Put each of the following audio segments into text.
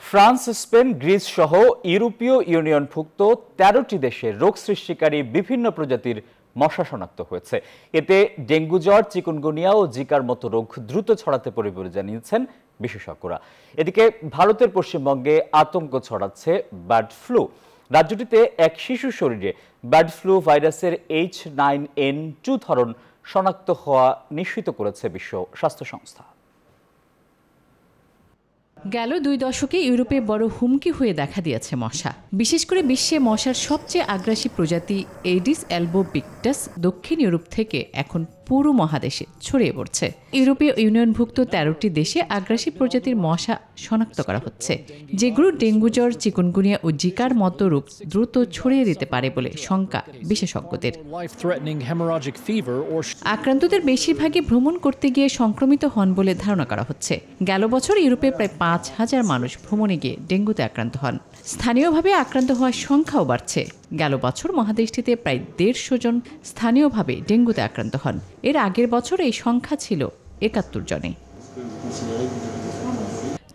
France, Spain, Greece সহ ইউরোপীয় ইউনিয়নভুক্ত ১৩টি দেশে রোগ সৃষ্টিকারী বিভিন্ন প্রজাতির মশা শনাক্ত হয়েছে। এতে ডেঙ্গু জ্বর, চিকুনগুনিয়া ও জিকার মতো রোগ দ্রুত ছড়াতে পারে বলে জানিয়েছেন বিশেষজ্ঞরা। এদিকে ভারতের পশ্চিমবঙ্গে আতঙ্ক ছড়াচ্ছে বার্ড ফ্লু। রাজ্যটিতে এক শিশুর শরীরে বার্ড ফ্লু ভাইরাসের H9N2 ধরন শনাক্ত হওয়া নিশ্চিত করেছে বিশ্ব স্বাস্থ্য সংস্থা। গেল ২ দশকে ইউরোপে বড় হুমকি হয়ে দেখা দিয়েছে মশা। বিশেষ করে বিশ্বে মশার সবচেয়ে আগ্রাসী প্রজাতি এডিস অ্যালবোপিক্টাস দক্ষিণ ইউরোপ থেকে এখন পুরো মহাদেশে ছড়িয়ে পড়ছে। ইউরোপীয় ইউনিয়নভুক্ত ১৩টি দেশে আগ্রাসী প্রজাতির মশা শনাক্ত করা হচ্ছে, যেগুলো ডেঙ্গু জ্বর, চিকুনগুনিয়া ও জিকার মতো রোগ দ্রুত ছড়িয়ে দিতে পারে বলে শঙ্কা বিশেষজ্ঞদের। আক্রান্তদের বেশিরভাগই ভ্রমণ করতে গিয়ে সংক্রমিত হন বলে ধারণা করা হচ্ছে। গেল বছর ইউরোপে প্রায় ৫,০০০ মানুষ ভ্রমণে গিয়ে ডেঙ্গুতে আক্রান্ত হন। স্থানীয়ভাবে আক্রান্ত হওয়ার সংখ্যাও বাড়ছে। গেল বছর মহাদেশটিতে প্রায় ১৫০ জন স্থানীয়ভাবে ডেঙ্গুতে আক্রান্ত হন। এর আগের বছর এই সংখ্যা ছিল ৭১ জনে।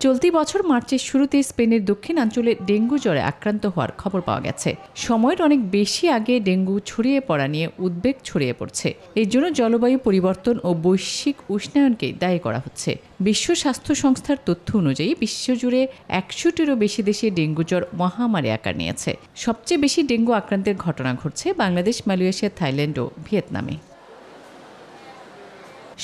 চলতি বছর মার্চের শুরুতে স্পেনের দক্ষিণাঞ্চলে ডেঙ্গু জ্বরে আক্রান্ত হওয়ার খবর পাওয়া গেছে। সময়ের অনেক বেশি আগে ডেঙ্গু ছড়িয়ে পড়া নিয়ে উদ্বেগ ছড়িয়ে পড়ছে। এর জন্য জলবায়ু পরিবর্তন ও বৈশ্বিক উষ্ণায়নকে দায়ী করা হচ্ছে। বিশ্ব স্বাস্থ্য সংস্থার তথ্য অনুযায়ী বিশ্বজুড়ে ১০০টিরও বেশি দেশে ডেঙ্গু জ্বর মহামারী আকার নিয়েছে। সবচেয়ে বেশি ডেঙ্গু আক্রান্তের ঘটনা ঘটছে বাংলাদেশ, মালয়েশিয়া, থাইল্যান্ড ও ভিয়েতনামে।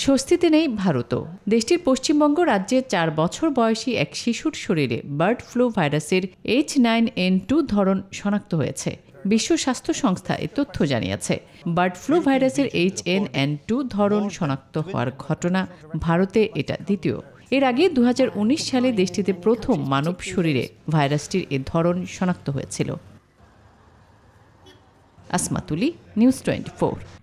স্বস্তিতে নেই ভারতও। দেশটির পশ্চিমবঙ্গ রাজ্যে ৪ বছর বয়সী এক শিশুর শরীরে বার্ড ফ্লু ভাইরাসের H9N2 ধরন শনাক্ত হয়েছে। বিশ্ব স্বাস্থ্য সংস্থা এ তথ্য জানিয়েছে। বার্ড ফ্লু ভাইরাসের H9N2 ধরন শনাক্ত হওয়ার ঘটনা ভারতে এটা দ্বিতীয়। এর আগে ২০১৯ সালে দেশটিতে প্রথম মানব শরীরে ভাইরাসটির এ ধরন শনাক্ত হয়েছিল। আসমা তুলি, নিউজ 24।